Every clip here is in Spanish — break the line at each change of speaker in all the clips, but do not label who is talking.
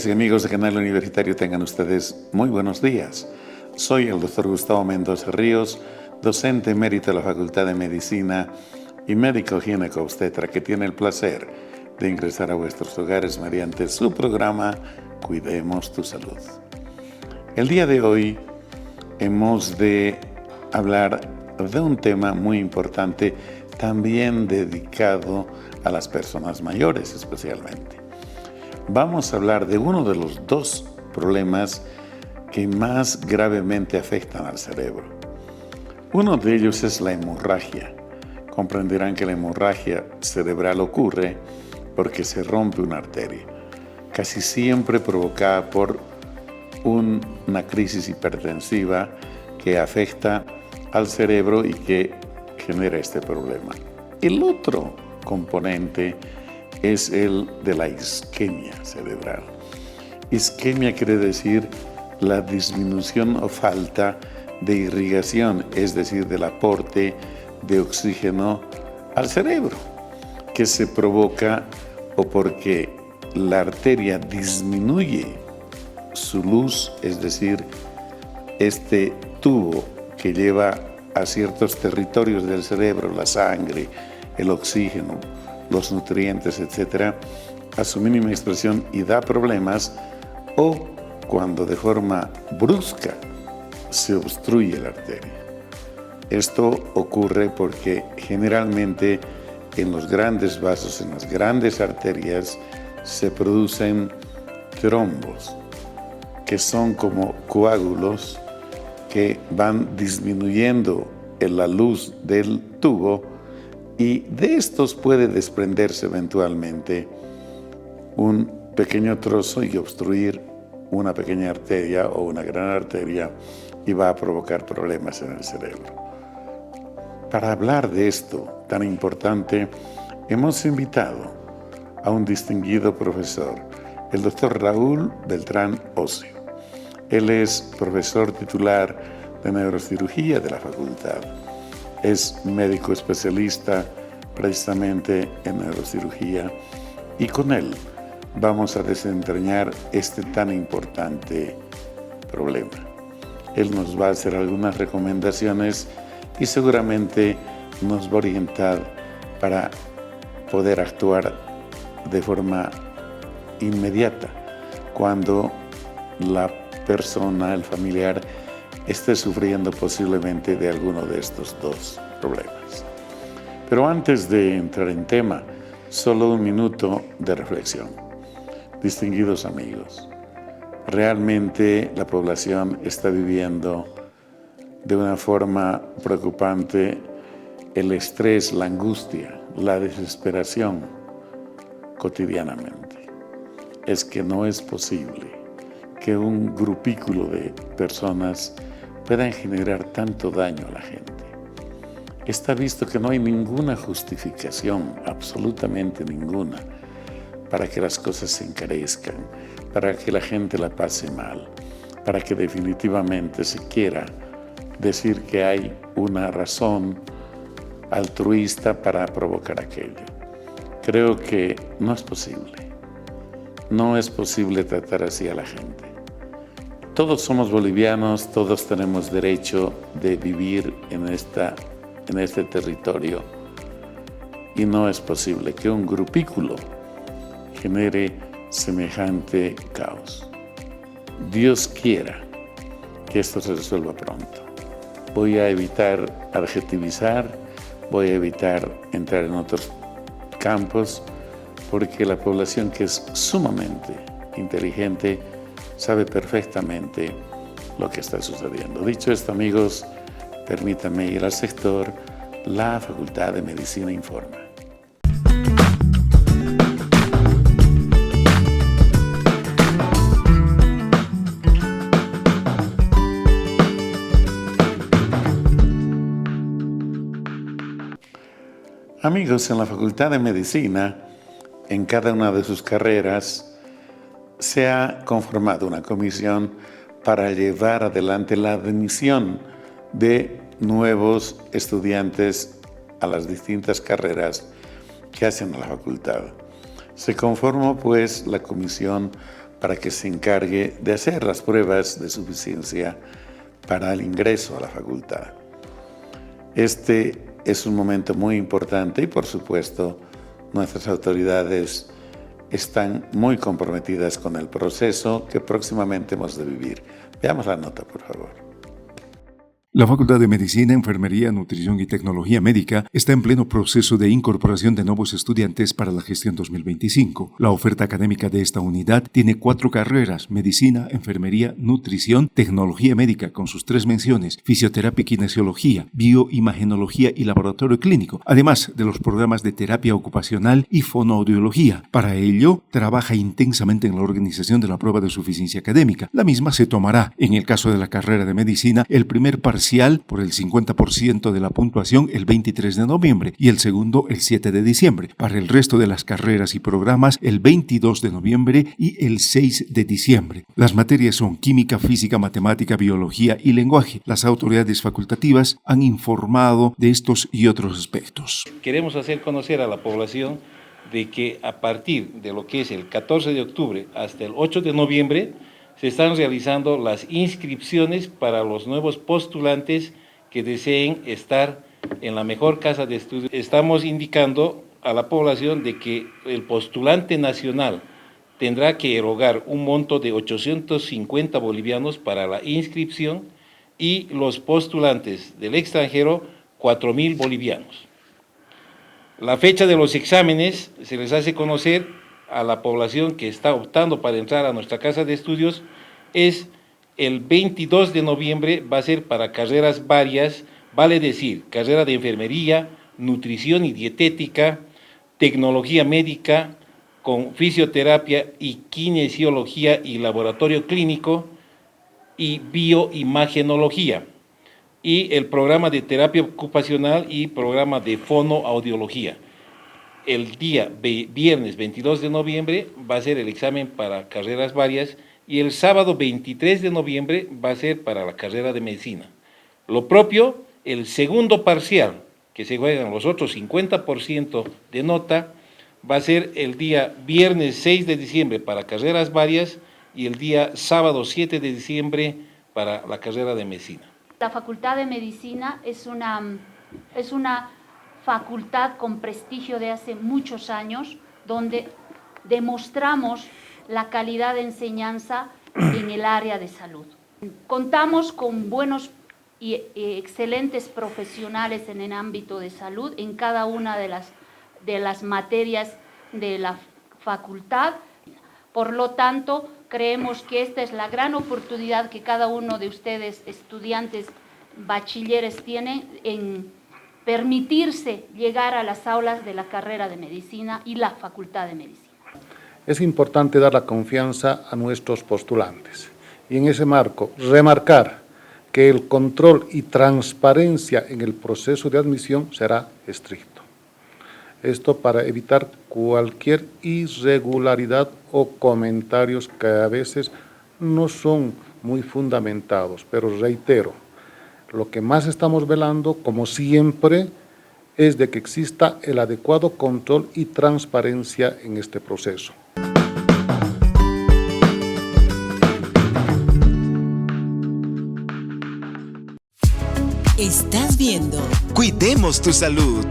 Amigas y amigos de Canal Universitario, tengan ustedes muy buenos días. Soy el doctor Gustavo Mendoza Ríos, docente emérito de la Facultad de Medicina y médico ginecobstetra, que tiene el placer de ingresar a vuestros hogares mediante su programa Cuidemos tu Salud. El día de hoy hemos de hablar de un tema muy importante, también dedicado a las personas mayores especialmente. Vamos a hablar de uno de los dos problemas que más gravemente afectan al cerebro. Uno de ellos es la hemorragia. Comprenderán que la hemorragia cerebral ocurre porque se rompe una arteria, casi siempre provocada por una crisis hipertensiva que afecta al cerebro y que genera este problema. El otro componente es el de la isquemia cerebral. Isquemia quiere decir la disminución o falta de irrigación, es decir, del aporte de oxígeno al cerebro, que se provoca o porque la arteria disminuye su luz, es decir, este tubo que lleva a ciertos territorios del cerebro, la sangre, el oxígeno, los nutrientes, etcétera, a su mínima expresión y da problemas, o cuando de forma brusca se obstruye la arteria. Esto ocurre porque generalmente en los grandes vasos, en las grandes arterias, se producen trombos, que son como coágulos que van disminuyendo en la luz del tubo, y de estos puede desprenderse eventualmente un pequeño trozo y obstruir una pequeña arteria o una gran arteria, y va a provocar problemas en el cerebro. Para hablar de esto tan importante, hemos invitado a un distinguido profesor, el doctor Raúl Beltrán Ocio. Él es profesor titular de neurocirugía de la facultad. Es médico especialista precisamente en neurocirugía, y con él vamos a desentrañar este tan importante problema. Él nos va a hacer algunas recomendaciones y seguramente nos va a orientar para poder actuar de forma inmediata cuando la persona, el familiar, esté sufriendo posiblemente de alguno de estos dos problemas. Pero antes de entrar en tema, solo un minuto de reflexión. Distinguidos amigos, realmente la población está viviendo de una forma preocupante el estrés, la angustia, la desesperación cotidianamente. Es que no es posible que un grupículo de personas puedan generar tanto daño a la gente. Está visto que no hay ninguna justificación, absolutamente ninguna, para que las cosas se encarezcan, para que la gente la pase mal, para que definitivamente se quiera decir que hay una razón altruista para provocar aquello. Creo que no es posible. No es posible tratar así a la gente. Todos somos bolivianos, todos tenemos derecho de vivir en este territorio, y no es posible que un grupículo genere semejante caos. Dios quiera que esto se resuelva pronto. Voy a evitar adjetivizar, voy a evitar entrar en otros campos, porque la población, que es sumamente inteligente, sabe perfectamente lo que está sucediendo. Dicho esto, amigos, permítanme ir al sector La Facultad de Medicina Informa. Amigos, en la Facultad de Medicina, en cada una de sus carreras, se ha conformado una comisión para llevar adelante la admisión de nuevos estudiantes a las distintas carreras que hacen a la facultad. Se conformó pues la comisión para que se encargue de hacer las pruebas de suficiencia para el ingreso a la facultad. Este es un momento muy importante y, por supuesto, nuestras autoridades están muy comprometidas con el proceso que próximamente hemos de vivir. Veamos la nota, por favor.
La Facultad de Medicina, Enfermería, Nutrición y Tecnología Médica está en pleno proceso de incorporación de nuevos estudiantes para la gestión 2025. La oferta académica de esta unidad tiene 4 carreras: Medicina, Enfermería, Nutrición, Tecnología Médica, con sus 3 menciones: Fisioterapia y Kinesiología, Bioimagenología y Laboratorio Clínico, además de los programas de Terapia Ocupacional y Fonoaudiología. Para ello, trabaja intensamente en la organización de la prueba de suficiencia académica. La misma se tomará, en el caso de la carrera de Medicina, el primer parcial por el 50% de la puntuación el 23 de noviembre y el segundo el 7 de diciembre. Para el resto de las carreras y programas el 22 de noviembre y el 6 de diciembre. Las materias son química, física, matemática, biología y lenguaje. Las autoridades facultativas han informado de estos y otros aspectos.
Queremos hacer conocer a la población de que a partir de lo que es el 14 de octubre hasta el 8 de noviembre se están realizando las inscripciones para los nuevos postulantes que deseen estar en la mejor casa de estudios. Estamos indicando a la población de que el postulante nacional tendrá que erogar un monto de 850 bolivianos para la inscripción y los postulantes del extranjero 4.000 bolivianos. La fecha de los exámenes se les hace conocer a la población que está optando para entrar a nuestra casa de estudios. Es el 22 de noviembre, va a ser para carreras varias, vale decir, carrera de enfermería, nutrición y dietética, tecnología médica, con fisioterapia y kinesiología y laboratorio clínico, y bioimagenología, y el programa de terapia ocupacional y programa de fonoaudiología. El día viernes 22 de noviembre va a ser el examen para carreras varias y el sábado 23 de noviembre va a ser para la carrera de medicina. Lo propio, el segundo parcial, que se juegan los otros 50% de nota, va a ser el día viernes 6 de diciembre para carreras varias y el día sábado 7 de diciembre para la carrera de medicina.
La Facultad de Medicina es una facultad con prestigio de hace muchos años, donde demostramos la calidad de enseñanza en el área de salud. Contamos con buenos y excelentes profesionales en el ámbito de salud en cada una de las materias de la facultad. Por lo tanto, creemos que esta es la gran oportunidad que cada uno de ustedes, estudiantes, bachilleres, tiene en permitirse llegar a las aulas de la carrera de medicina y la facultad de medicina.
Es importante dar la confianza a nuestros postulantes y en ese marco remarcar que el control y transparencia en el proceso de admisión será estricto. Esto para evitar cualquier irregularidad o comentarios que a veces no son muy fundamentados, pero reitero, lo que más estamos velando, como siempre, es de que exista el adecuado control y transparencia en este proceso.
Estás viendo Cuidemos tu Salud.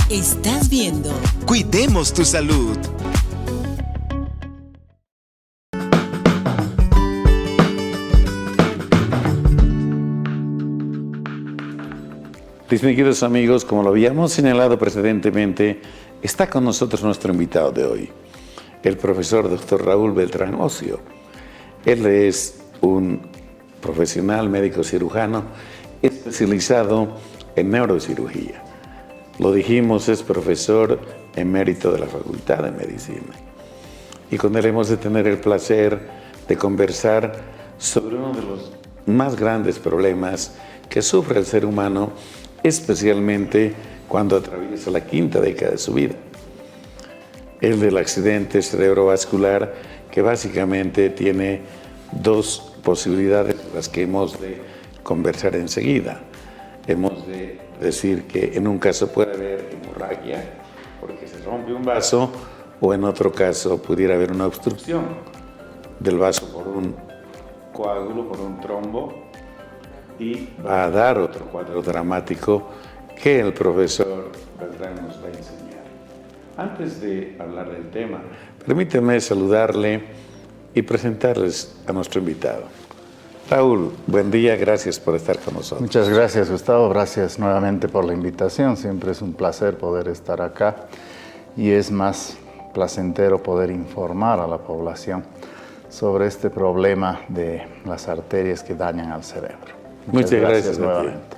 Estás viendo Cuidemos tu Salud.
Distinguidos amigos, como lo habíamos señalado precedentemente, está con nosotros nuestro invitado de hoy, el profesor Dr. Raúl Beltrán Ocio. Él es un profesional médico cirujano especializado en neurocirugía. Lo dijimos, es profesor emérito de la Facultad de Medicina. Y con él hemos de tener el placer de conversar sobre uno de los más grandes problemas que sufre el ser humano, especialmente cuando atraviesa la quinta década de su vida. El del accidente cerebrovascular, que básicamente tiene dos posibilidades, las que hemos de conversar enseguida. Hemos de decir que en un caso puede haber hemorragia, porque se rompe un vaso, o en otro caso pudiera haber una obstrucción del vaso por un coágulo, por un trombo, y va a dar otro cuadro dramático que el profesor Beltrán nos va a enseñar. Antes de hablar del tema, permíteme saludarle y presentarles a nuestro invitado. Raúl, buen día, gracias por estar con nosotros.
Muchas gracias, Gustavo, gracias nuevamente por la invitación. Siempre es un placer poder estar acá y es más placentero poder informar a la población sobre este problema de las arterias que dañan al cerebro.
Muchas gracias nuevamente.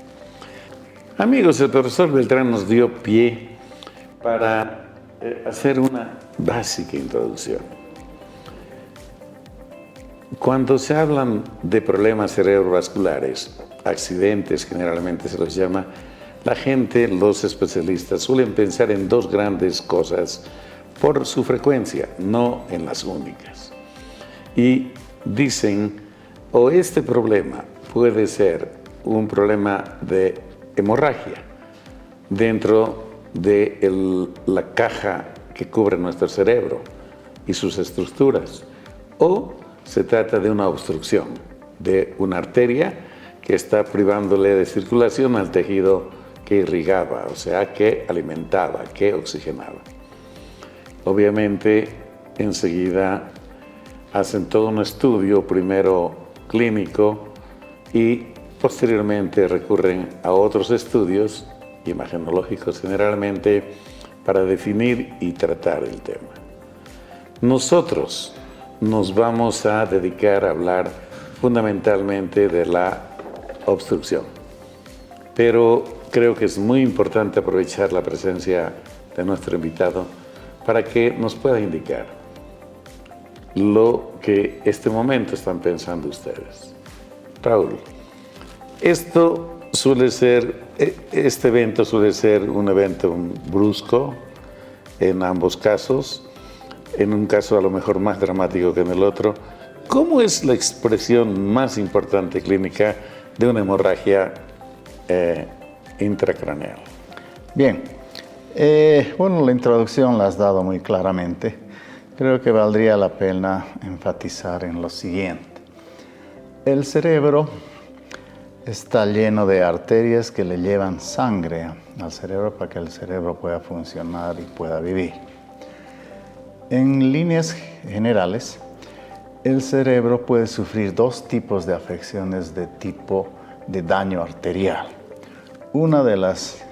Amigos, el profesor Beltrán nos dio pie para hacer una básica introducción. Cuando se hablan de problemas cerebrovasculares, accidentes generalmente se los llama, la gente, los especialistas, suelen pensar en dos grandes cosas por su frecuencia, no en las únicas. Y dicen, o este problema puede ser un problema de hemorragia dentro de la caja que cubre nuestro cerebro y sus estructuras, o se trata de una obstrucción de una arteria que está privándole de circulación al tejido que irrigaba, o sea, que alimentaba, que oxigenaba. Obviamente, enseguida hacen todo un estudio, primero clínico, y posteriormente recurren a otros estudios imagenológicos generalmente para definir y tratar el tema. Nosotros nos vamos a dedicar a hablar fundamentalmente de la obstrucción, pero creo que es muy importante aprovechar la presencia de nuestro invitado para que nos pueda indicar lo que este momento están pensando ustedes. Raúl, este evento suele ser un evento brusco en ambos casos, en un caso a lo mejor más dramático que en el otro. ¿Cómo es la expresión más importante clínica de una hemorragia intracraneal?
Bien, bueno, la introducción la has dado muy claramente. Creo que valdría la pena enfatizar en lo siguiente. El cerebro está lleno de arterias que le llevan sangre al cerebro para que el cerebro pueda funcionar y pueda vivir. En líneas generales, el cerebro puede sufrir dos tipos de afecciones de tipo de daño arterial. Una de las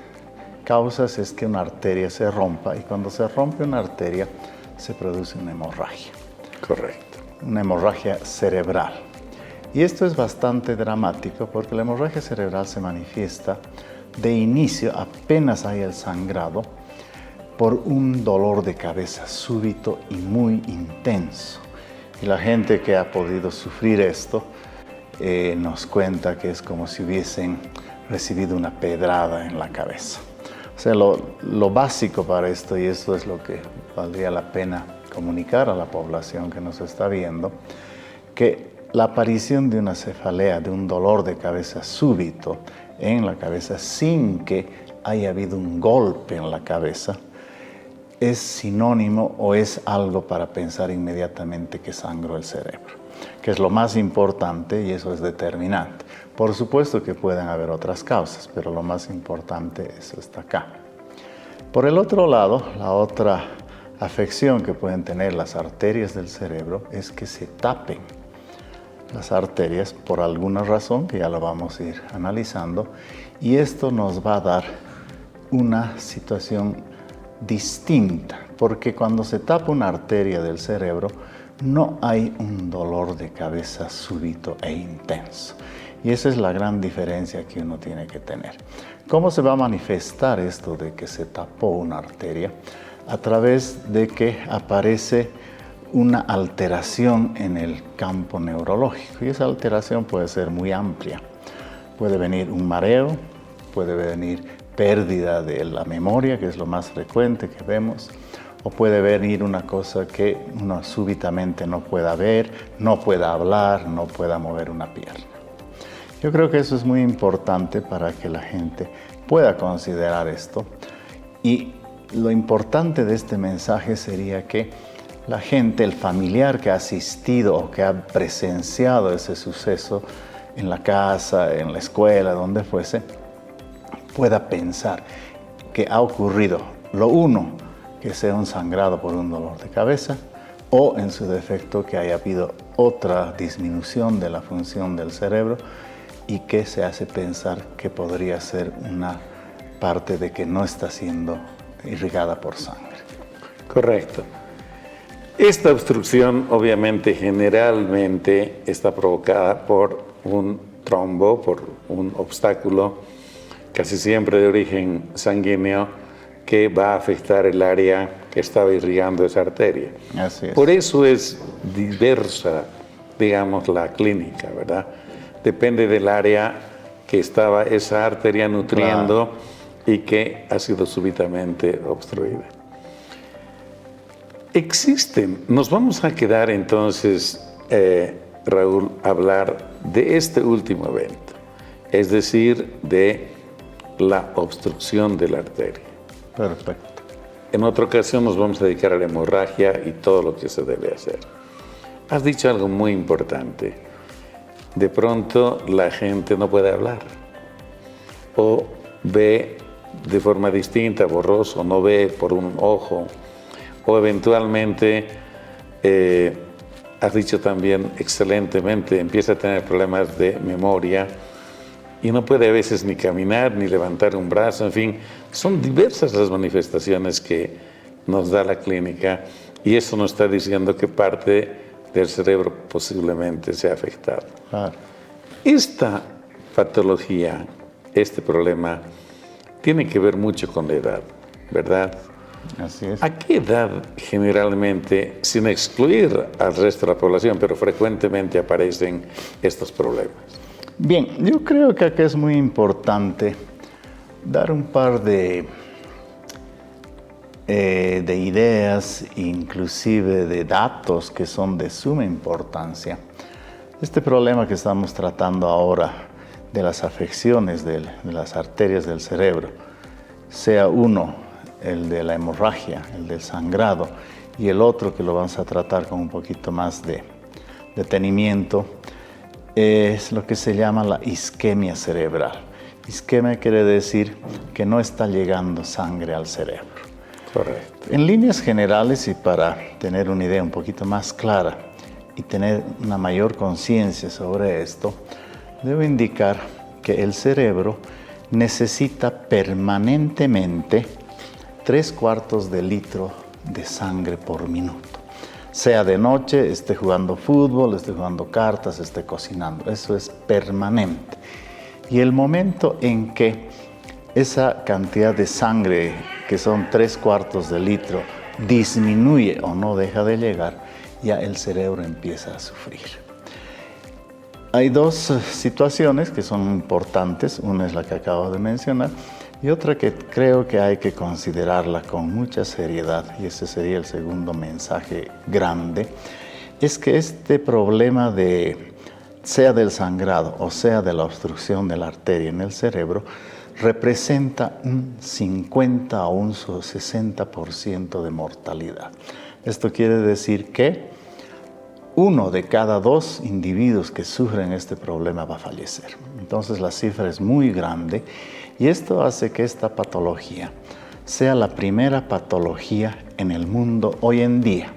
causas es que una arteria se rompa, y cuando se rompe una arteria se produce una hemorragia.
Correcto.
Una hemorragia cerebral. Y esto es bastante dramático porque la hemorragia cerebral se manifiesta de inicio, apenas hay el sangrado, por un dolor de cabeza súbito y muy intenso. Y la gente que ha podido sufrir esto nos cuenta que es como si hubiesen recibido una pedrada en la cabeza. O sea, lo básico para esto, y esto es lo que valdría la pena comunicar a la población que nos está viendo, que la aparición de una cefalea, de un dolor de cabeza súbito en la cabeza sin que haya habido un golpe en la cabeza, es sinónimo o es algo para pensar inmediatamente que sangró el cerebro, que es lo más importante y eso es determinante. Por supuesto que pueden haber otras causas, pero lo más importante, eso está acá. Por el otro lado, la otra afección que pueden tener las arterias del cerebro es que se tapen las arterias por alguna razón, que ya lo vamos a ir analizando, y esto nos va a dar una situación distinta, porque cuando se tapa una arteria del cerebro no hay un dolor de cabeza súbito e intenso. Y esa es la gran diferencia que uno tiene que tener. ¿Cómo se va a manifestar esto de que se tapó una arteria? A través de que aparece una alteración en el campo neurológico, y esa alteración puede ser muy amplia. Puede venir un mareo, puede venir pérdida de la memoria, que es lo más frecuente que vemos, o puede venir una cosa que uno súbitamente no pueda ver, no pueda hablar, no pueda mover una pierna. Yo creo que eso es muy importante para que la gente pueda considerar esto, y lo importante de este mensaje sería que la gente, el familiar que ha asistido o que ha presenciado ese suceso en la casa, en la escuela, donde fuese, pueda pensar que ha ocurrido lo uno, que sea un sangrado por un dolor de cabeza, o en su defecto que haya habido otra disminución de la función del cerebro y que se hace pensar que podría ser una parte de que no está siendo irrigada por sangre.
Correcto. Esta obstrucción obviamente generalmente está provocada por un trombo, por un obstáculo, casi siempre de origen sanguíneo, que va a afectar el área que estaba irrigando esa arteria.
Así es.
Por eso es diversa, digamos, la clínica, ¿verdad? Depende del área que estaba esa arteria nutriendo, claro, y que ha sido súbitamente obstruida. Nos vamos a quedar entonces, Raúl, a hablar de este último evento, es decir, de la obstrucción de la arteria.
Perfecto.
En otra ocasión nos vamos a dedicar a la hemorragia y todo lo que se debe hacer. Has dicho algo muy importante. De pronto la gente no puede hablar o ve de forma distinta, borroso, no ve por un ojo, o eventualmente, has dicho también excelentemente, empieza a tener problemas de memoria y no puede a veces ni caminar, ni levantar un brazo, en fin, son diversas las manifestaciones que nos da la clínica y eso nos está diciendo que parte del cerebro posiblemente sea afectado.
Claro.
Esta patología, este problema, tiene que ver mucho con la edad, ¿verdad?
Así es.
¿A qué edad generalmente, sin excluir al resto de la población, pero frecuentemente aparecen estos problemas?
Bien, yo creo que acá es muy importante dar un par de ideas, inclusive de datos que son de suma importancia. Este problema que estamos tratando ahora de las afecciones de las arterias del cerebro, sea uno el de la hemorragia, el del sangrado, y el otro que lo vamos a tratar con un poquito más de detenimiento, es lo que se llama la isquemia cerebral. Isquemia quiere decir que no está llegando sangre al cerebro.
Correcto.
En líneas generales, y para tener una idea un poquito más clara y tener una mayor conciencia sobre esto, debo indicar que el cerebro necesita permanentemente 3/4 de litro de sangre por minuto. Sea de noche, esté jugando fútbol, esté jugando cartas, esté cocinando. Eso es permanente. Y el momento en que esa cantidad de sangre, que son 3/4 de litro, disminuye o no deja de llegar, ya el cerebro empieza a sufrir. Hay dos situaciones que son importantes. Una es la que acabo de mencionar y otra que creo que hay que considerarla con mucha seriedad, y ese sería el segundo mensaje grande, es que este problema sea del sangrado o sea de la obstrucción de la arteria en el cerebro, representa un 50 o un 60% de mortalidad. Esto quiere decir que 1 de cada 2 individuos que sufren este problema va a fallecer. Entonces la cifra es muy grande y esto hace que esta patología sea la primera patología en el mundo hoy en día.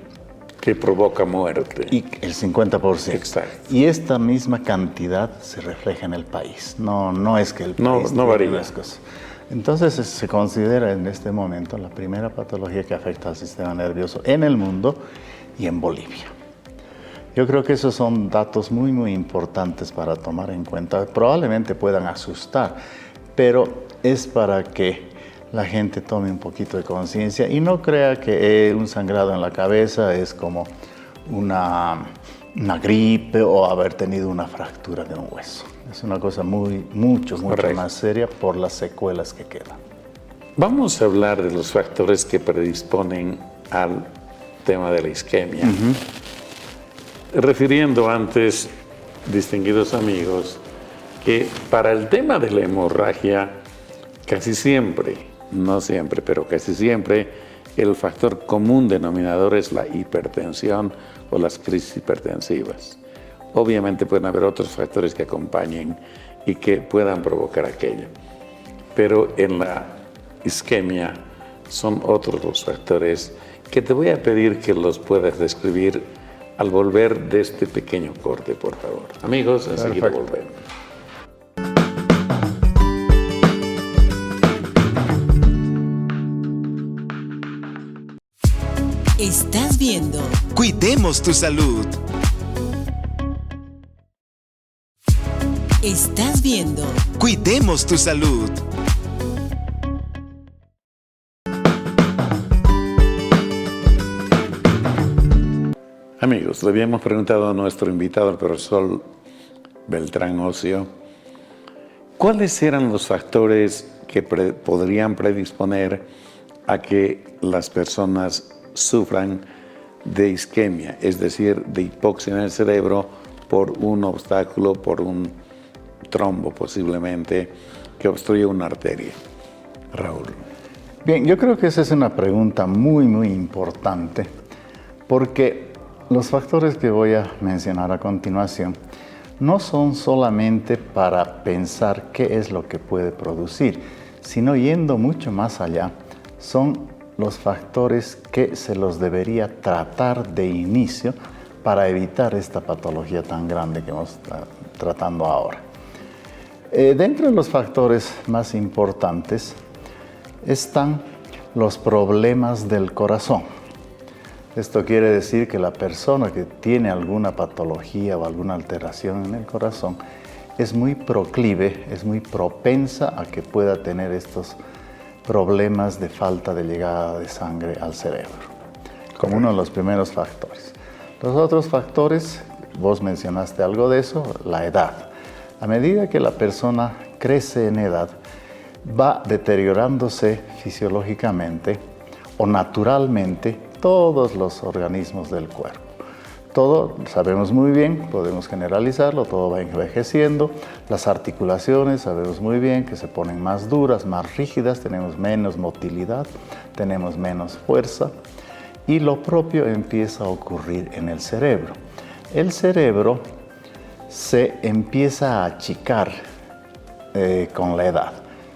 Que provoca muerte.
Y el 50%.
Exacto.
Y esta misma cantidad se refleja en el país. No es que el país
no varía.
las cosas. Entonces se considera en este momento la primera patología que afecta al sistema nervioso en el mundo y en Bolivia. Yo creo que esos son datos muy, muy importantes para tomar en cuenta. Probablemente puedan asustar, pero es para que la gente tome un poquito de conciencia y no crea que un sangrado en la cabeza es como una gripe o haber tenido una fractura de un hueso. Es una cosa mucho más seria por las secuelas que quedan.
Vamos a hablar de los factores que predisponen al tema de la isquemia. Refiriendo antes, distinguidos amigos, que para el tema de la hemorragia, casi siempre no siempre, pero casi siempre, el factor común denominador es la hipertensión o las crisis hipertensivas. Obviamente pueden haber otros factores que acompañen y que puedan provocar aquello, pero en la isquemia son otros los factores que te voy a pedir que los puedas describir al volver de este pequeño corte, por favor. Amigos, enseguida volvemos.
Estás viendo Cuidemos tu Salud. Estás viendo Cuidemos tu Salud.
Amigos, le habíamos preguntado a nuestro invitado, el profesor Beltrán Ocio, ¿cuáles eran los factores que podrían predisponer a que las personas sufran de isquemia, es decir, de hipoxia en el cerebro por un obstáculo, por un trombo posiblemente, que obstruye una arteria? Raúl.
Bien, yo creo que esa es una pregunta muy, muy importante, porque los factores que voy a mencionar a continuación no son solamente para pensar qué es lo que puede producir, sino yendo mucho más allá, son los factores que se los debería tratar de inicio para evitar esta patología tan grande que estamos tratando ahora. Dentro de los factores más importantes están los problemas del corazón. Esto quiere decir que la persona que tiene alguna patología o alguna alteración en el corazón es muy proclive, es muy propensa a que pueda tener estos problemas de falta de llegada de sangre al cerebro, como uno de los primeros factores. Los otros factores, vos mencionaste algo de eso, la edad. A medida que la persona crece en edad, va deteriorándose fisiológicamente o naturalmente todos los organismos del cuerpo. Todo, sabemos muy bien, podemos generalizarlo, todo va envejeciendo. Las articulaciones, sabemos muy bien que se ponen más duras, más rígidas, tenemos menos motilidad, tenemos menos fuerza. Y lo propio empieza a ocurrir en el cerebro. El cerebro se empieza a achicar con la edad.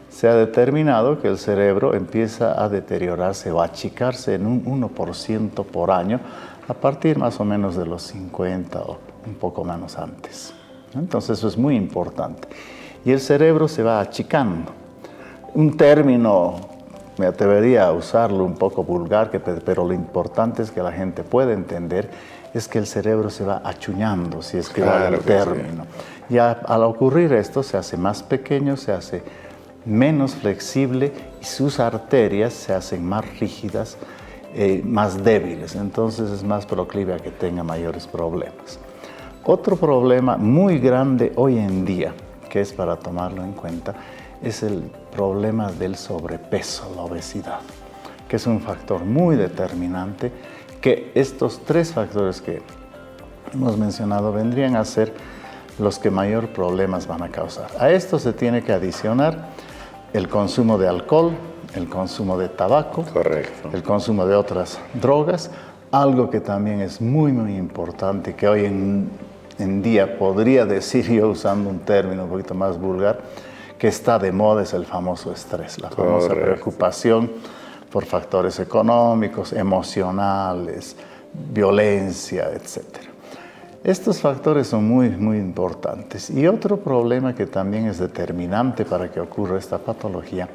Se ha determinado que el cerebro empieza a deteriorarse o a achicarse en un 1% por año a partir más o menos de los 50 o un poco menos antes. Entonces eso es muy importante. Y el cerebro se va achicando. Un término, me atrevería a usarlo un poco vulgar, pero lo importante es que la gente pueda entender, es que el cerebro se va achuñando, si es que va el término. Sí. Y al ocurrir esto se hace más pequeño, se hace menos flexible y sus arterias se hacen más rígidas, más débiles, entonces es más proclive a que tenga mayores problemas. Otro problema muy grande hoy en día, que es para tomarlo en cuenta, es el problema del sobrepeso, la obesidad, que es un factor muy determinante, que estos tres factores que hemos mencionado vendrían a ser los que mayor problemas van a causar. A esto se tiene que adicionar el consumo de alcohol, el consumo de tabaco, correcto, el consumo de otras drogas, algo que también es muy, muy importante, que hoy en día podría decir yo, usando un término un poquito más vulgar, que está de moda, es el famoso estrés, la famosa preocupación por factores económicos, emocionales, violencia, etc. Estos factores son muy, muy importantes. Y otro problema que también es determinante para que ocurra esta patología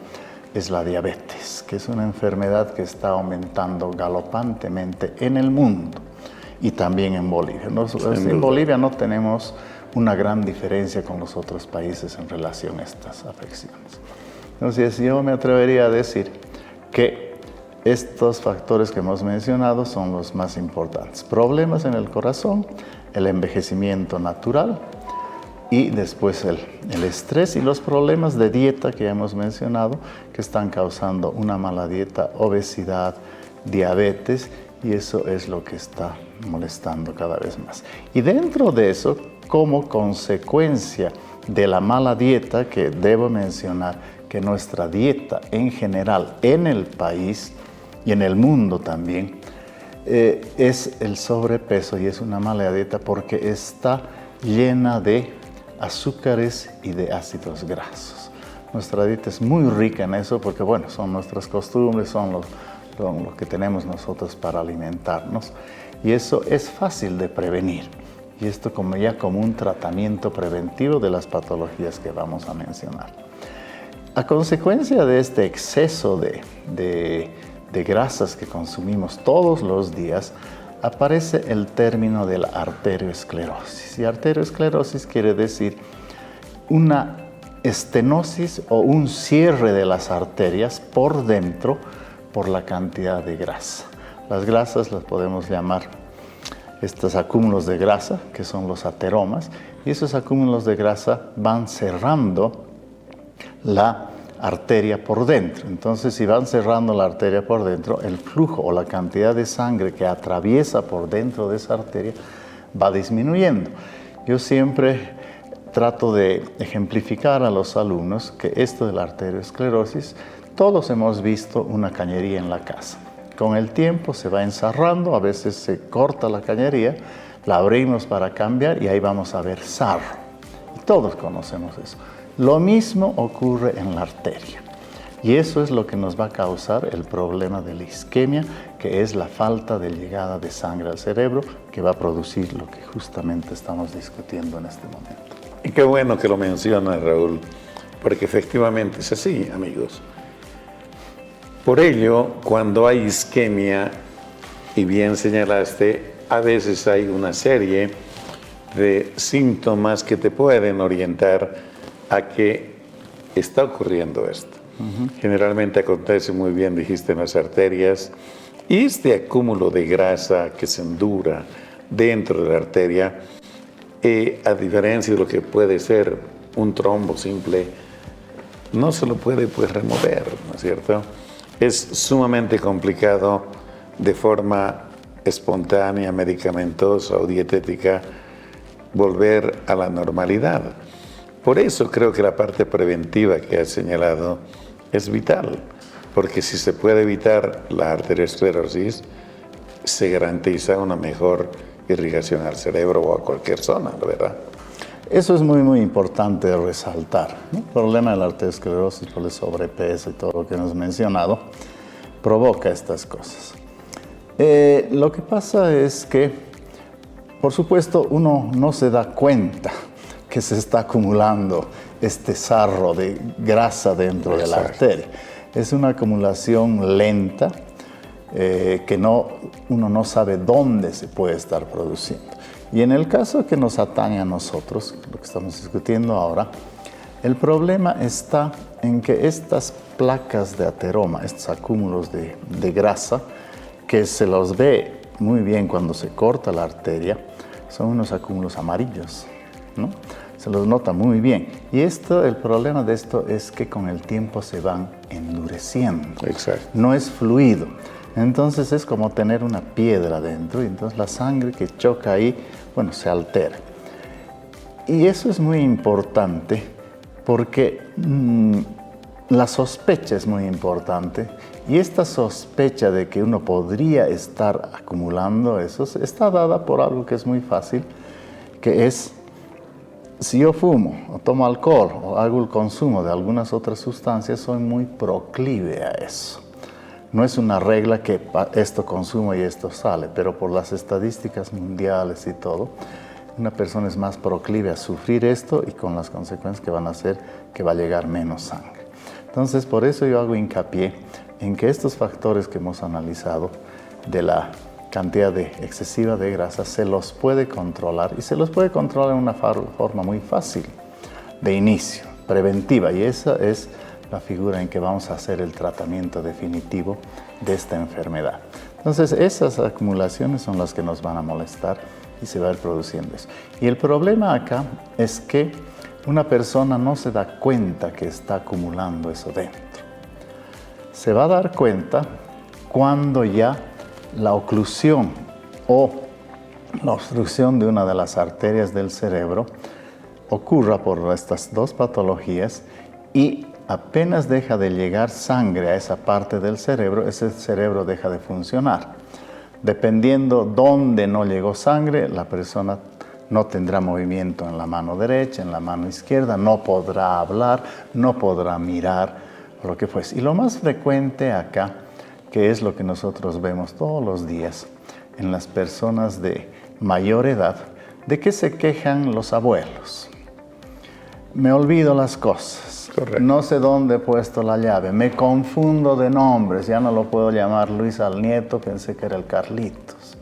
es la diabetes, que es una enfermedad que está aumentando galopantemente en el mundo y también en Bolivia. En Bolivia no tenemos una gran diferencia con los otros países en relación a estas afecciones. Entonces, yo me atrevería a decir que estos factores que hemos mencionado son los más importantes. Problemas en el corazón, el envejecimiento natural y después el estrés y los problemas de dieta que ya hemos mencionado, que están causando una mala dieta, obesidad, diabetes, y eso es lo que está molestando cada vez más. Y dentro de eso, como consecuencia de la mala dieta, que debo mencionar que nuestra dieta en general, en el país y en el mundo también, es el sobrepeso, y es una mala dieta porque está llena de azúcares y de ácidos grasos. Nuestra dieta es muy rica en eso porque, bueno, son nuestras costumbres, son lo que tenemos nosotros para alimentarnos, y eso es fácil de prevenir. Y esto como un tratamiento preventivo de las patologías que vamos a mencionar. A consecuencia de este exceso de grasas que consumimos todos los días, aparece el término de la arterioesclerosis. Y arterioesclerosis quiere decir una estenosis o un cierre de las arterias por dentro por la cantidad de grasa. Las grasas las podemos llamar estos acúmulos de grasa, que son los ateromas, y esos acúmulos de grasa van cerrando la arteria por dentro. Entonces, si van cerrando la arteria por dentro, el flujo o la cantidad de sangre que atraviesa por dentro de esa arteria va disminuyendo. Yo siempre trato de ejemplificar a los alumnos que esto de la arterioesclerosis, todos hemos visto una cañería en la casa. Con el tiempo se va ensarrando, a veces se corta la cañería, la abrimos para cambiar y ahí vamos a ver sarro. Y todos conocemos eso. Lo mismo ocurre en la arteria. Y eso es lo que nos va a causar el problema de la isquemia, que es la falta de llegada de sangre al cerebro, que va a producir lo que justamente estamos discutiendo en este momento.
Y qué bueno que lo menciona, Raúl, porque efectivamente es así, amigos. Por ello, cuando hay isquemia, y bien señalaste, a veces hay una serie de síntomas que te pueden orientar a que está ocurriendo esto. Generalmente acontece, muy bien dijiste, en las arterias, y este acúmulo de grasa que se endura dentro de la arteria, a diferencia de lo que puede ser un trombo simple, no se lo puede remover, ¿no es cierto? Es sumamente complicado de forma espontánea, medicamentosa o dietética volver a la normalidad. Por eso creo que la parte preventiva que has señalado es vital, porque si se puede evitar la arteriosclerosis, se garantiza una mejor irrigación al cerebro o a cualquier zona, ¿verdad?
Eso es muy importante resaltar, ¿no? El problema de la arteriosclerosis por el sobrepeso y todo lo que hemos mencionado provoca estas cosas. Lo que pasa es que, por supuesto, uno no se da cuenta que se está acumulando este sarro de grasa dentro de la arteria. Es una acumulación lenta que uno no sabe dónde se puede estar produciendo. Y en el caso que nos atañe a nosotros, lo que estamos discutiendo ahora, el problema está en que estas placas de ateroma, estos acúmulos de grasa, que se los ve muy bien cuando se corta la arteria, son unos acúmulos amarillos, ¿no? Se los nota muy bien. Y el problema de esto es que con el tiempo se van endureciendo.
Exacto.
No es fluido. Entonces es como tener una piedra dentro, y entonces la sangre que choca ahí, bueno, se altera. Y eso es muy importante porque la sospecha es muy importante, y esta sospecha de que uno podría estar acumulando eso está dada por algo que es muy fácil, que es si yo fumo o tomo alcohol o hago el consumo de algunas otras sustancias, soy muy proclive a eso. No es una regla que esto consumo y esto sale, pero por las estadísticas mundiales y todo, una persona es más proclive a sufrir esto, y con las consecuencias que van a ser que va a llegar menos sangre. Entonces, por eso yo hago hincapié en que estos factores que hemos analizado de la cantidad excesiva de grasa se los puede controlar, y se los puede controlar en una forma muy fácil de inicio, preventiva, y esa es la figura en que vamos a hacer el tratamiento definitivo de esta enfermedad. Entonces, esas acumulaciones son las que nos van a molestar y se va a ir produciendo eso. Y el problema acá es que una persona no se da cuenta que está acumulando eso dentro. Se va a dar cuenta cuando ya la oclusión o la obstrucción de una de las arterias del cerebro ocurra por estas dos patologías, y apenas deja de llegar sangre a esa parte del cerebro, ese cerebro deja de funcionar. Dependiendo dónde no llegó sangre, la persona no tendrá movimiento en la mano derecha, en la mano izquierda, no podrá hablar, no podrá mirar, lo que fuese. Y lo más frecuente acá, que es lo que nosotros vemos todos los días en las personas de mayor edad, ¿de qué se quejan los abuelos? Me olvido las cosas.
Correcto.
No sé dónde he puesto la llave. Me confundo de nombres. Ya no lo puedo llamar Luis al nieto, pensé que era el Carlitos.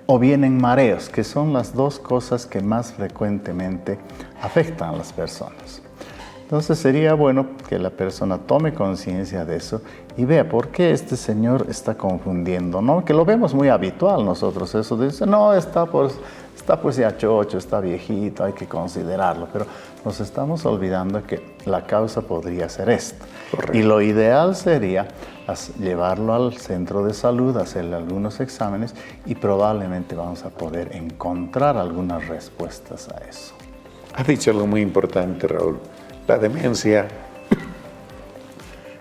O vienen mareos, que son las dos cosas que más frecuentemente afectan a las personas. Entonces sería bueno que la persona tome conciencia de eso y vea por qué este señor está confundiendo, ¿no? Que lo vemos muy habitual nosotros, eso de decir, no, está pues ya chocho, está viejito, hay que considerarlo, pero nos estamos olvidando que la causa podría ser esta.
Correcto.
Y lo ideal sería llevarlo al centro de salud, hacerle algunos exámenes y probablemente vamos a poder encontrar algunas respuestas a eso.
Has dicho algo muy importante, Raúl. La demencia,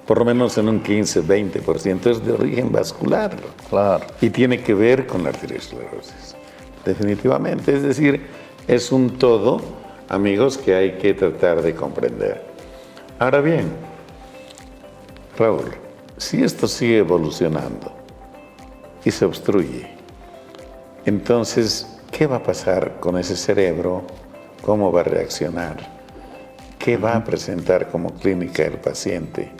por lo menos en un 15-20%, es de origen vascular.
Claro.
Y tiene que ver con la arteriosclerosis. Definitivamente. Es decir, es un todo, amigos, que hay que tratar de comprender. Ahora bien, Raúl, si esto sigue evolucionando y se obstruye, entonces, ¿qué va a pasar con ese cerebro? ¿Cómo va a reaccionar? ¿Qué va a presentar como clínica el paciente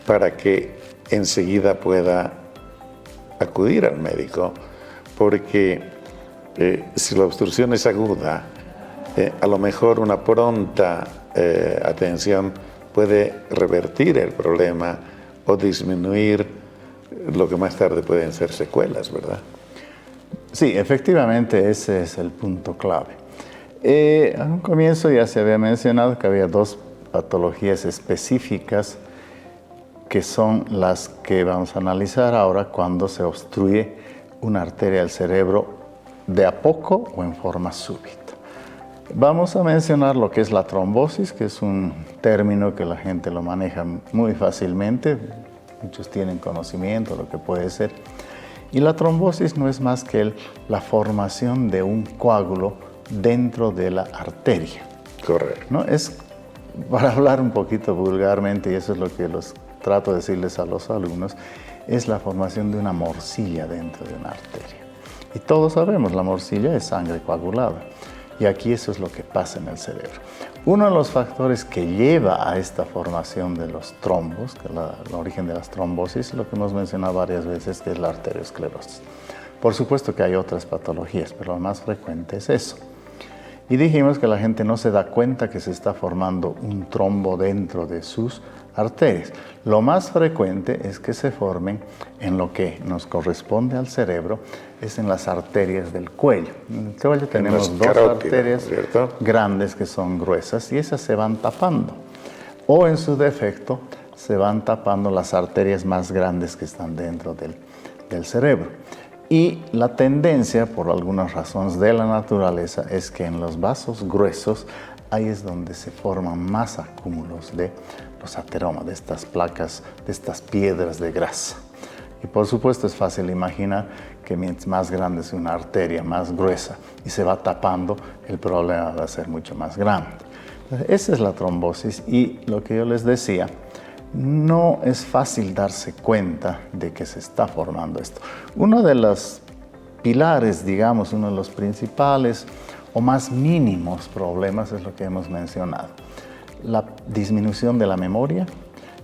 para que enseguida pueda acudir al médico? Porque si la obstrucción es aguda, a lo mejor una pronta atención puede revertir el problema o disminuir lo que más tarde pueden ser secuelas, ¿verdad?
Sí, efectivamente ese es el punto clave. A un comienzo ya se había mencionado que había dos patologías específicas que son las que vamos a analizar ahora cuando se obstruye una arteria del cerebro de a poco o en forma súbita. Vamos a mencionar lo que es la trombosis, que es un término que la gente lo maneja muy fácilmente, muchos tienen conocimiento de lo que puede ser. Y la trombosis no es más que la formación de un coágulo dentro de la arteria.
Correcto.
¿No? Es, para hablar un poquito vulgarmente, y eso es lo que trato de decirles a los alumnos, es la formación de una morcilla dentro de una arteria. Y todos sabemos, la morcilla es sangre coagulada. Y aquí eso es lo que pasa en el cerebro. Uno de los factores que lleva a esta formación de los trombos, que es el origen de las trombosis, lo que hemos mencionado varias veces, que es la arteriosclerosis. Por supuesto que hay otras patologías, pero lo más frecuente es eso. Y dijimos que la gente no se da cuenta que se está formando un trombo dentro de sus arterias. Lo más frecuente es que se formen en lo que nos corresponde al cerebro, es en las arterias del cuello. En el cuello tenemos dos arterias, ¿cierto?, grandes que son gruesas y esas se van tapando. O en su defecto se van tapando las arterias más grandes que están dentro del cerebro. Y la tendencia, por algunas razones de la naturaleza, es que en los vasos gruesos, ahí es donde se forman más acúmulos de los ateromas, de estas placas, de estas piedras de grasa. Y por supuesto es fácil imaginar que mientras más grande es una arteria, más gruesa, y se va tapando, el problema va a ser mucho más grande. Entonces, esa es la trombosis y lo que yo les decía, no es fácil darse cuenta de que se está formando esto. Uno de los pilares, digamos, uno de los principales o más mínimos problemas es lo que hemos mencionado. La disminución de la memoria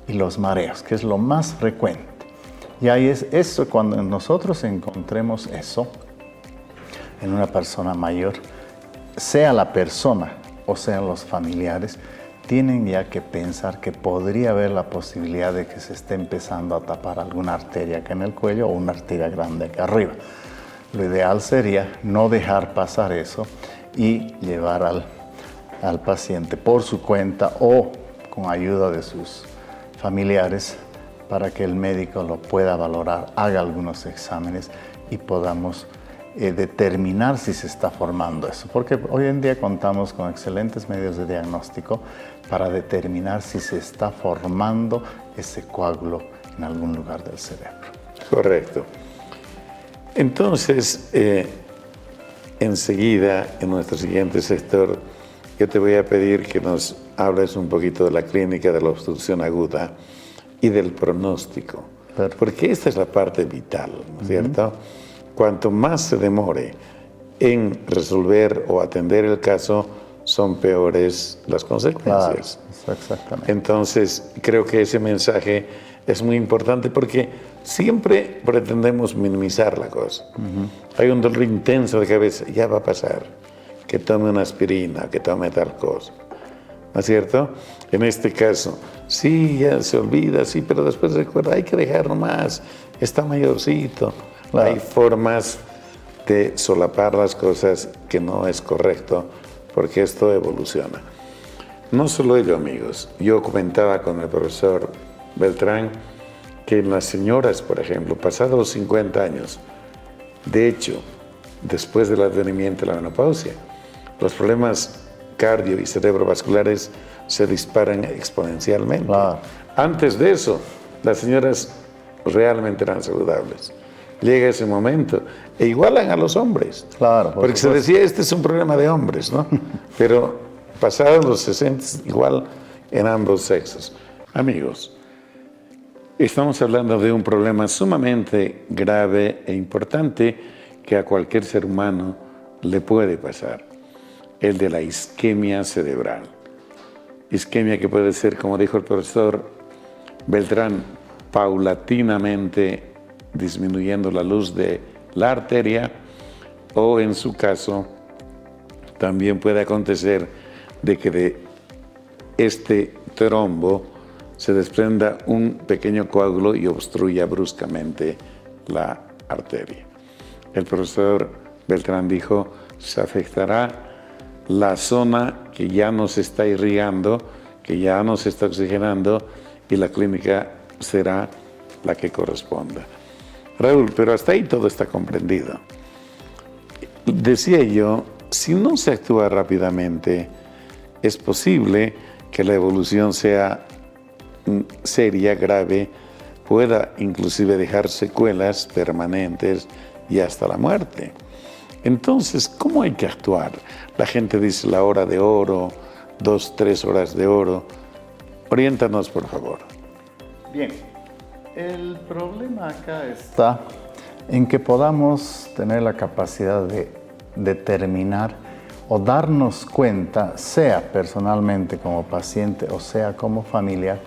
y los mareos, que es lo más frecuente. Y ahí es eso, cuando nosotros encontremos eso en una persona mayor, sea la persona o sean los familiares, tienen ya que pensar que podría haber la posibilidad de que se esté empezando a tapar alguna arteria acá en el cuello o una arteria grande acá arriba. Lo ideal sería no dejar pasar eso y llevar al paciente por su cuenta o con ayuda de sus familiares para que el médico lo pueda valorar, haga algunos exámenes y podamos determinar si se está formando eso, porque hoy en día contamos con excelentes medios de diagnóstico para determinar si se está formando ese coágulo en algún lugar del cerebro.
Correcto. Entonces, enseguida, en nuestro siguiente sector, yo te voy a pedir que nos hables un poquito de la clínica de la obstrucción aguda y del pronóstico, porque esta es la parte vital, ¿no es cierto? Cuanto más se demore en resolver o atender el caso, son peores las consecuencias.
Claro, exactamente.
Entonces, creo que ese mensaje es muy importante porque siempre pretendemos minimizar la cosa. Hay un dolor intenso de cabeza, ya va a pasar, que tome una aspirina, que tome tal cosa, ¿no es cierto? En este caso, sí, ya se olvida, sí, pero después recuerda, hay que dejarlo más, está mayorcito. Claro. Hay formas de solapar las cosas que no es correcto, porque esto evoluciona. No solo ello, amigos. Yo comentaba con el profesor Beltrán que en las señoras, por ejemplo, pasados los 50 años, de hecho, después del advenimiento de la menopausia, los problemas cardio y cerebrovasculares se disparan exponencialmente.
Claro.
Antes de eso, las señoras realmente eran saludables. Llega ese momento e igualan a los hombres.
Claro,
porque se decía, este es un problema de hombres, ¿no? Pero pasados los 60, igual en ambos sexos. Amigos, estamos hablando de un problema sumamente grave e importante que a cualquier ser humano le puede pasar, el de la isquemia cerebral. Isquemia que puede ser, como dijo el profesor Beltrán, paulatinamente disminuyendo la luz de la arteria, o en su caso también puede acontecer de que de este trombo se desprenda un pequeño coágulo y obstruya bruscamente la arteria. El profesor Beltrán dijo, se afectará la zona que ya no se está irrigando, que ya no se está oxigenando, y la clínica será la que corresponda. Raúl, pero hasta ahí todo está comprendido. Decía yo, si no se actúa rápidamente, es posible que la evolución sea seria, grave, pueda inclusive dejar secuelas permanentes y hasta la muerte. Entonces, ¿cómo hay que actuar? La gente dice la hora de oro, 2, 3 horas de oro. Oriéntanos, por favor.
Bien, el problema acá está en que podamos tener la capacidad de determinar o darnos cuenta, sea personalmente como paciente o sea como familia,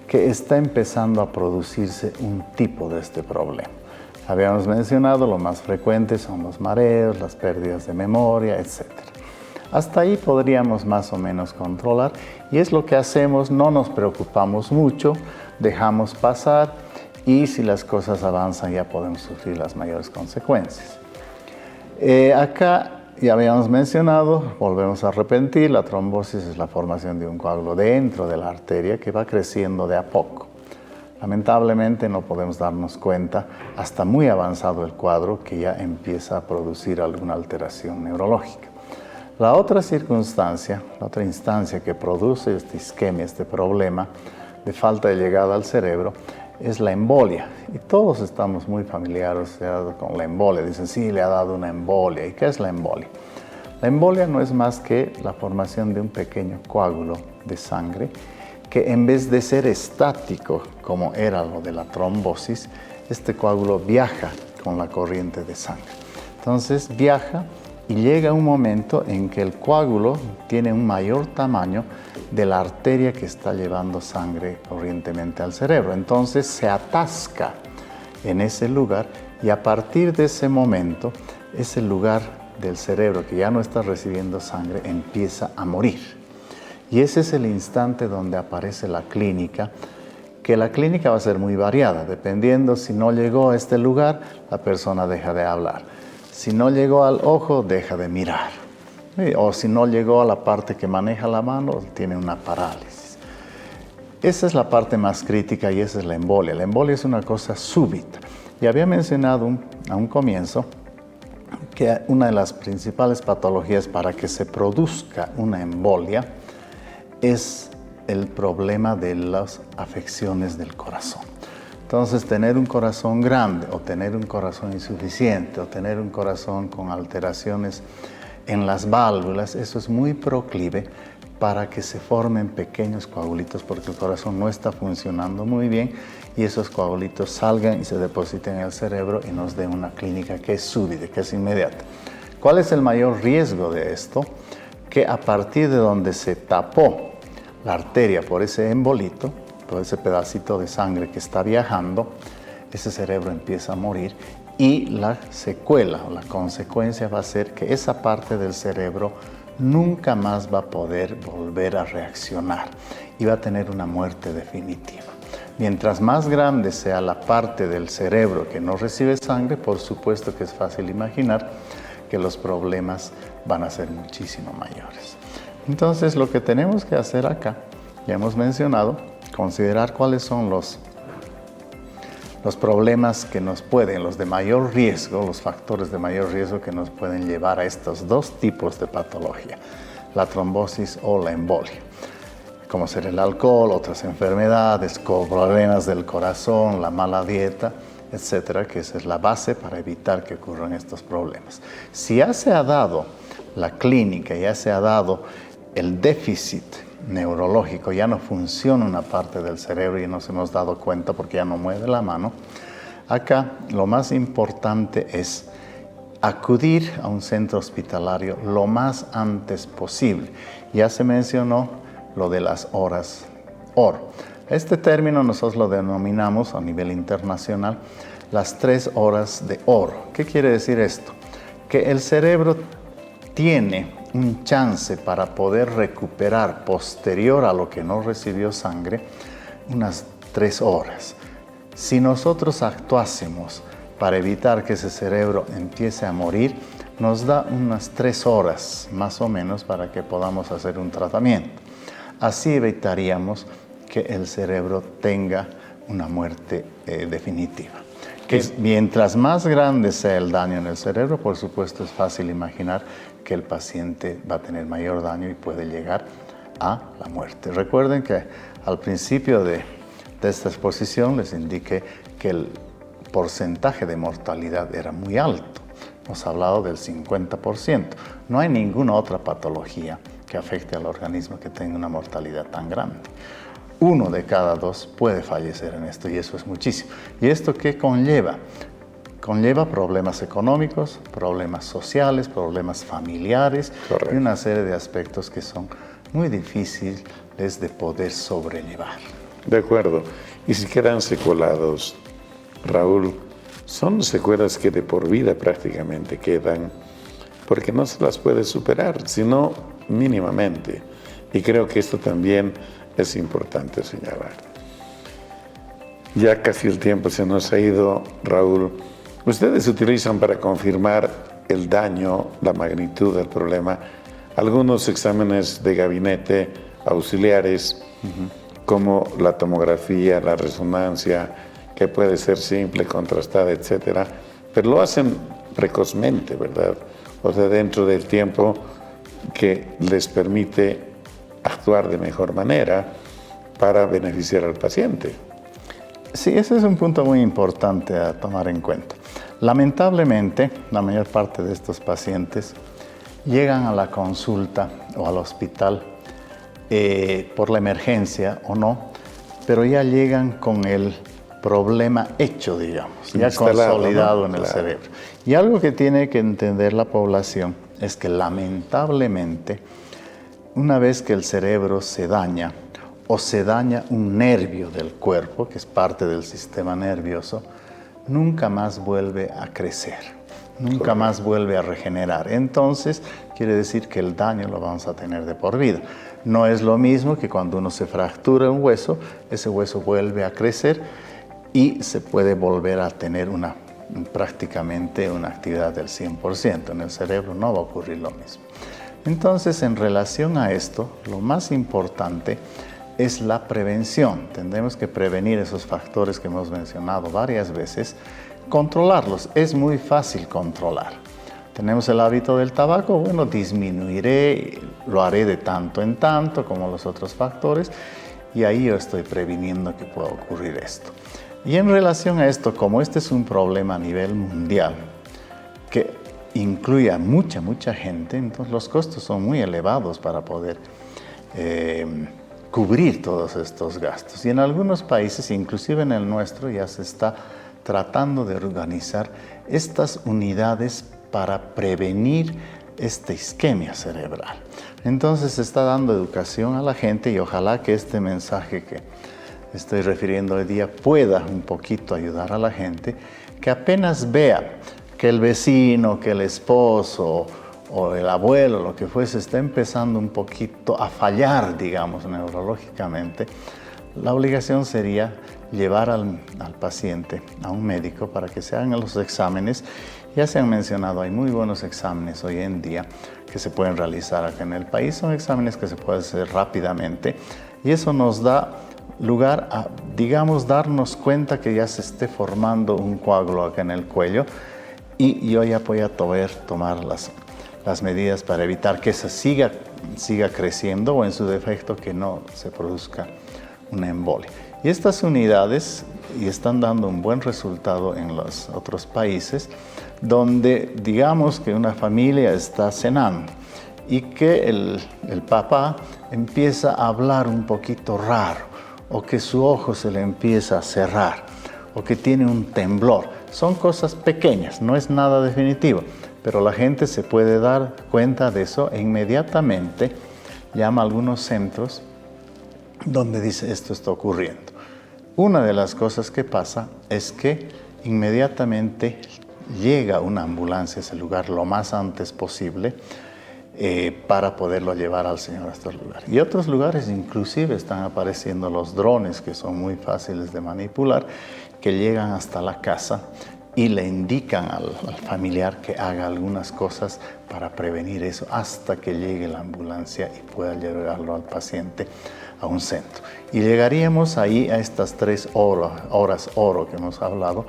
que está empezando a producirse un tipo de este problema. Habíamos mencionado, lo más frecuente son los mareos, las pérdidas de memoria, etc. Hasta ahí podríamos más o menos controlar y es lo que hacemos, no nos preocupamos mucho, dejamos pasar y si las cosas avanzan ya podemos sufrir las mayores consecuencias. Acá ya habíamos mencionado, volvemos a repetir, la trombosis es la formación de un coágulo dentro de la arteria que va creciendo de a poco. Lamentablemente no podemos darnos cuenta hasta muy avanzado el cuadro que ya empieza a producir alguna alteración neurológica. La otra circunstancia, la otra instancia que produce esta isquemia, este problema de falta de llegada al cerebro, es la embolia. Y todos estamos muy familiares con la embolia. Dicen, sí, le ha dado una embolia. ¿Y qué es la embolia? La embolia no es más que la formación de un pequeño coágulo de sangre que en vez de ser estático, como era lo de la trombosis, este coágulo viaja con la corriente de sangre. Entonces viaja y llega un momento en que el coágulo tiene un mayor tamaño de la arteria que está llevando sangre corrientemente al cerebro. Entonces se atasca en ese lugar y a partir de ese momento, ese lugar del cerebro que ya no está recibiendo sangre empieza a morir. Y ese es el instante donde aparece la clínica, que la clínica va a ser muy variada, dependiendo si no llegó a este lugar, la persona deja de hablar. Si no llegó al ojo, deja de mirar. O si no llegó a la parte que maneja la mano, tiene una parálisis. Esa es la parte más crítica y esa es la embolia. La embolia es una cosa súbita. Y había mencionado a un comienzo que una de las principales patologías para que se produzca una embolia es el problema de las afecciones del corazón. Entonces, tener un corazón grande o tener un corazón insuficiente o tener un corazón con alteraciones en las válvulas, eso es muy proclive para que se formen pequeños coagulitos porque el corazón no está funcionando muy bien y esos coagulitos salgan y se depositen en el cerebro y nos den una clínica que es súbita, que es inmediata. ¿Cuál es el mayor riesgo de esto? Que a partir de donde se tapó la arteria por ese embolito, por ese pedacito de sangre que está viajando, ese cerebro empieza a morir y la secuela o la consecuencia va a ser que esa parte del cerebro nunca más va a poder volver a reaccionar y va a tener una muerte definitiva. Mientras más grande sea la parte del cerebro que no recibe sangre, por supuesto que es fácil imaginar que los problemas van a ser muchísimo mayores. Entonces, lo que tenemos que hacer acá, ya hemos mencionado, considerar cuáles son los problemas que nos pueden, los de mayor riesgo, los factores de mayor riesgo que nos pueden llevar a estos dos tipos de patología, la trombosis o la embolia, como ser el alcohol, otras enfermedades, problemas del corazón, la mala dieta, etcétera, que esa es la base para evitar que ocurran estos problemas. Si ya se ha dado la clínica, ya se ha dado el déficit neurológico, ya no funciona una parte del cerebro y nos hemos dado cuenta porque ya no mueve la mano, acá lo más importante es acudir a un centro hospitalario lo más antes posible. Ya se mencionó lo de las horas oro. Este término nosotros lo denominamos a nivel internacional las 3 horas de oro. ¿Qué quiere decir esto? Que el cerebro tiene un chance para poder recuperar posterior a lo que no recibió sangre unas 3 horas. Si nosotros actuásemos para evitar que ese cerebro empiece a morir, nos da unas 3 horas más o menos para que podamos hacer un tratamiento. Así evitaríamos que el cerebro tenga una muerte definitiva. Que mientras más grande sea el daño en el cerebro, por supuesto es fácil imaginar que el paciente va a tener mayor daño y puede llegar a la muerte. Recuerden que al principio de esta exposición les indiqué que el porcentaje de mortalidad era muy alto. Hemos hablado del 50%. No hay ninguna otra patología que afecte al organismo que tenga una mortalidad tan grande. 1 de cada 2 puede fallecer en esto y eso es muchísimo. ¿Y esto qué conlleva? Conlleva problemas económicos, problemas sociales, problemas familiares. Correcto. Y una serie de aspectos que son muy difíciles de poder sobrellevar.
De acuerdo. Y si quedan secuelados, Raúl, son secuelas que de por vida prácticamente quedan porque no se las puede superar, sino mínimamente. Y creo que esto también es importante señalar. Ya casi el tiempo se nos ha ido, Raúl. Ustedes utilizan para confirmar el daño, la magnitud del problema, algunos exámenes de gabinete auxiliares, como la tomografía, la resonancia, que puede ser simple, contrastada, etcétera, pero lo hacen precozmente, ¿verdad? O sea, dentro del tiempo que les permite actuar de mejor manera para beneficiar al paciente.
Sí, ese es un punto muy importante a tomar en cuenta. Lamentablemente, la mayor parte de estos pacientes llegan a la consulta o al hospital por la emergencia o no, pero ya llegan con el problema hecho, digamos, ya consolidado, ¿no?, en el cerebro. Y algo que tiene que entender la población es que lamentablemente, una vez que el cerebro se daña o se daña un nervio del cuerpo, que es parte del sistema nervioso, nunca más vuelve a crecer, nunca más vuelve a regenerar. Entonces, quiere decir que el daño lo vamos a tener de por vida. No es lo mismo que cuando uno se fractura un hueso, ese hueso vuelve a crecer y se puede volver a tener prácticamente una actividad del 100%. En el cerebro no va a ocurrir lo mismo. Entonces, en relación a esto, lo más importante es la prevención. Tendremos que prevenir esos factores que hemos mencionado varias veces, controlarlos. Es muy fácil controlar. tenemos el hábito del tabaco, bueno, disminuiré, lo haré de tanto en tanto, como los otros factores, y ahí yo estoy previniendo que pueda ocurrir esto. Y en relación a esto, como este es un problema a nivel mundial, que incluye a mucha gente, entonces los costos son muy elevados para poder cubrir todos estos gastos. Y en algunos países, inclusive en el nuestro, ya se está tratando de organizar estas unidades para prevenir esta isquemia cerebral. Entonces se está dando educación a la gente y ojalá que este mensaje que estoy refiriendo hoy día pueda un poquito ayudar a la gente que apenas vea que el vecino, que el esposo o el abuelo, lo que fuese, está empezando un poquito a fallar, digamos, neurológicamente, la obligación sería llevar al paciente a un médico para que se hagan los exámenes. Ya se han mencionado, hay muy buenos exámenes hoy en día que se pueden realizar acá en el país. Son exámenes que se pueden hacer rápidamente y eso nos da lugar a, digamos, darnos cuenta que ya se esté formando un coágulo acá en el cuello y yo ya voy a poder tomar las medidas para evitar que eso siga creciendo o en su defecto que no se produzca una embolia. Y estas unidades están dando un buen resultado en los otros países donde digamos que una familia está cenando y que el papá empieza a hablar un poquito raro o que su ojo se le empieza a cerrar o que tiene un temblor. Son cosas pequeñas, no es nada definitivo, pero la gente se puede dar cuenta de eso e inmediatamente llama a algunos centros donde dice esto está ocurriendo. Una de las cosas que pasa es que inmediatamente llega una ambulancia a ese lugar lo más antes posible para poderlo llevar al señor a estos lugares. Y otros lugares inclusive están apareciendo los drones que son muy fáciles de manipular, que llegan hasta la casa y le indican al familiar que haga algunas cosas para prevenir eso hasta que llegue la ambulancia y pueda llevarlo al paciente a un centro. Y llegaríamos ahí a estas 3 horas oro que hemos hablado,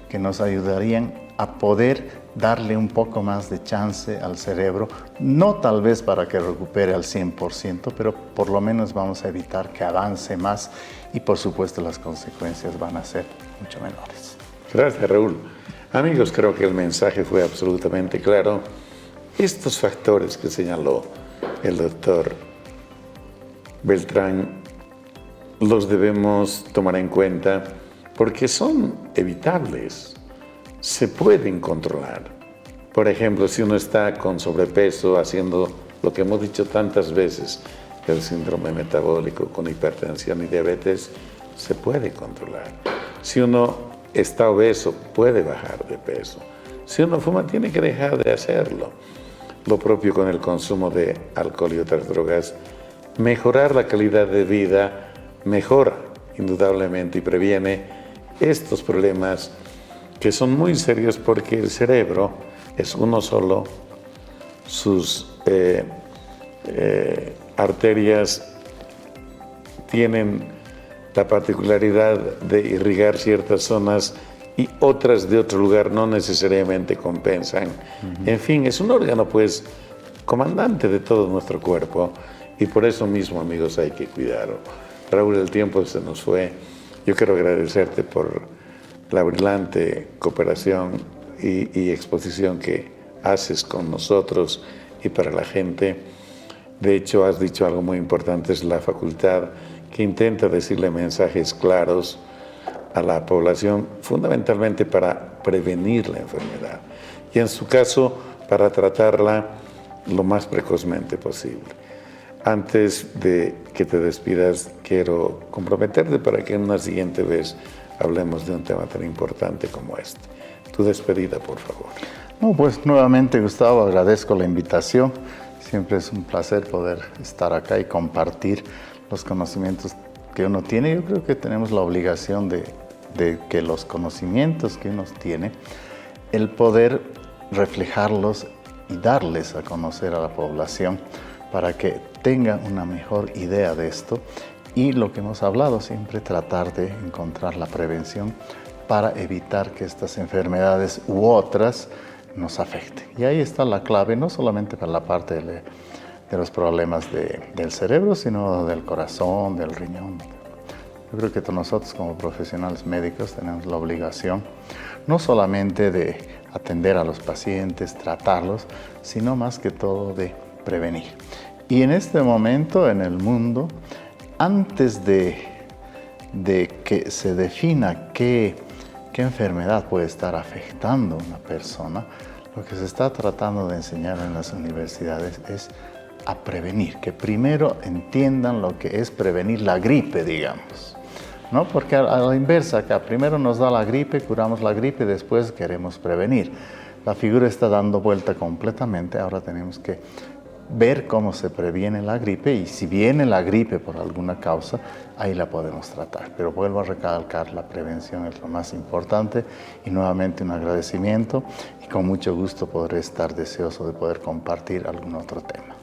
que nos ayudarían a poder darle un poco más de chance al cerebro, no tal vez para que recupere al 100%, pero por lo menos vamos a evitar que avance más y por supuesto las consecuencias van a ser mucho menores.
Gracias, Raúl. Amigos, creo que el mensaje fue absolutamente claro. Estos factores que señaló el doctor Beltrán los debemos tomar en cuenta porque son evitables, se pueden controlar. Por ejemplo, si uno está con sobrepeso, haciendo lo que hemos dicho tantas veces, el síndrome metabólico con hipertensión y diabetes, se puede controlar. Si uno está obeso, puede bajar de peso. Si uno fuma, tiene que dejar de hacerlo. Lo propio con el consumo de alcohol y otras drogas. Mejorar la calidad de vida mejora indudablemente y previene estos problemas que son muy serios porque el cerebro es uno solo, sus arterias tienen la particularidad de irrigar ciertas zonas y otras de otro lugar no necesariamente compensan. En fin, es un órgano pues comandante de todo nuestro cuerpo y por eso mismo, amigos, hay que cuidarlo. Raúl, el tiempo se nos fue. Yo quiero agradecerte por la brillante cooperación y exposición que haces con nosotros y para la gente. De hecho, has dicho algo muy importante, es la facultad que intenta decirle mensajes claros a la población, fundamentalmente para prevenir la enfermedad y en su caso para tratarla lo más precozmente posible. Antes de que te despidas, quiero comprometerte para que en una siguiente vez hablemos de un tema tan importante como este. Tu despedida, por favor.
No, pues nuevamente, Gustavo, agradezco la invitación. Siempre es un placer poder estar acá y compartir los conocimientos que uno tiene. Yo creo que tenemos la obligación de que los conocimientos que uno tiene, el poder reflejarlos y darles a conocer a la población para que tenga una mejor idea de esto y lo que hemos hablado siempre, tratar de encontrar la prevención para evitar que estas enfermedades u otras nos afecten. Y ahí está la clave, no solamente para la parte de los problemas del cerebro, sino del corazón, del riñón. Yo creo que nosotros como profesionales médicos tenemos la obligación no solamente de atender a los pacientes, tratarlos, sino más que todo de prevenir. Y en este momento en el mundo, antes de que se defina qué enfermedad puede estar afectando a una persona, lo que se está tratando de enseñar en las universidades es a prevenir, que primero entiendan lo que es prevenir la gripe, digamos. ¿No? Porque a la inversa, acá primero nos da la gripe, curamos la gripe y después queremos prevenir. La figura está dando vuelta completamente, ahora tenemos que ver cómo se previene la gripe y si viene la gripe por alguna causa, ahí la podemos tratar. Pero vuelvo a recalcar, la prevención es lo más importante y nuevamente un agradecimiento y con mucho gusto podré estar deseoso de poder compartir algún otro tema.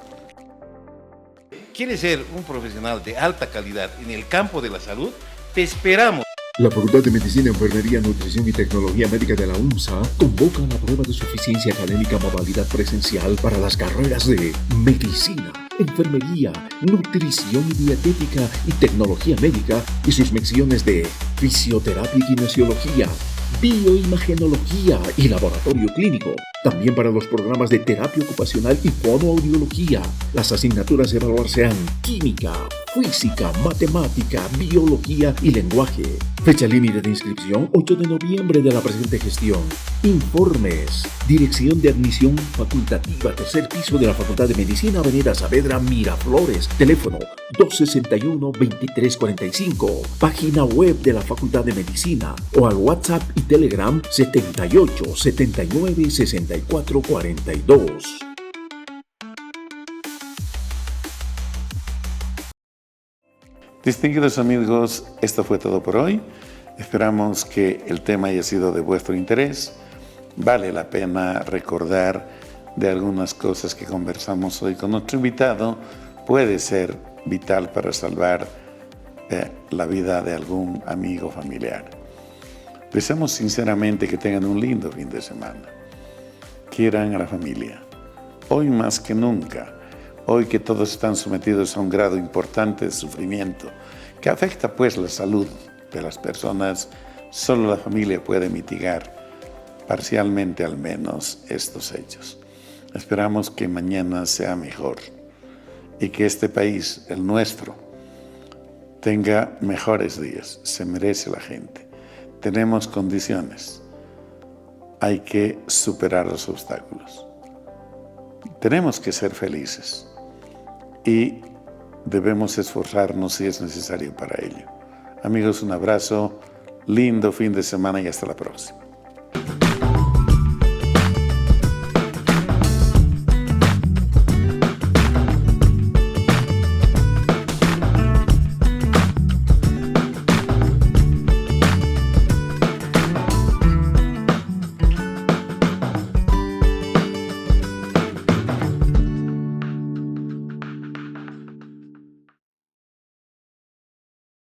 ¿Quieres ser un profesional de alta calidad en el campo de la salud? Te esperamos.
La Facultad de Medicina, Enfermería, Nutrición y Tecnología Médica de la UNSA convoca la prueba de suficiencia académica modalidad presencial para las carreras de Medicina, Enfermería, Nutrición y Dietética y Tecnología Médica y sus menciones de Fisioterapia y Kinesiología, Bioimagenología y Laboratorio Clínico. También para los programas de Terapia Ocupacional y Fonoaudiología. Las asignaturas a evaluar serán Química, Física, Matemática, Biología y Lenguaje. Fecha límite de inscripción 8 de noviembre de la presente gestión. Informes. Dirección de Admisión Facultativa, tercer piso de la Facultad de Medicina, Avenida Saavedra, Miraflores. Teléfono 261-2345. Página web de la Facultad de Medicina o al WhatsApp y Telegram 78 79 64 42.
Distinguidos amigos, esto fue todo por hoy. Esperamos que el tema haya sido de vuestro interés. Vale la pena recordar de algunas cosas que conversamos hoy con nuestro invitado. Puede ser vital para salvar la vida de algún amigo familiar. Deseamos sinceramente que tengan un lindo fin de semana. Quieran a la familia. Hoy más que nunca. Hoy que todos están sometidos a un grado importante de sufrimiento que afecta pues la salud de las personas, solo la familia puede mitigar parcialmente al menos estos hechos. Esperamos que mañana sea mejor y que este país, el nuestro, tenga mejores días. Se merece la gente. Tenemos condiciones. Hay que superar los obstáculos. Tenemos que ser felices. Y debemos esforzarnos si es necesario para ello. Amigos, un abrazo, lindo fin de semana y hasta la próxima.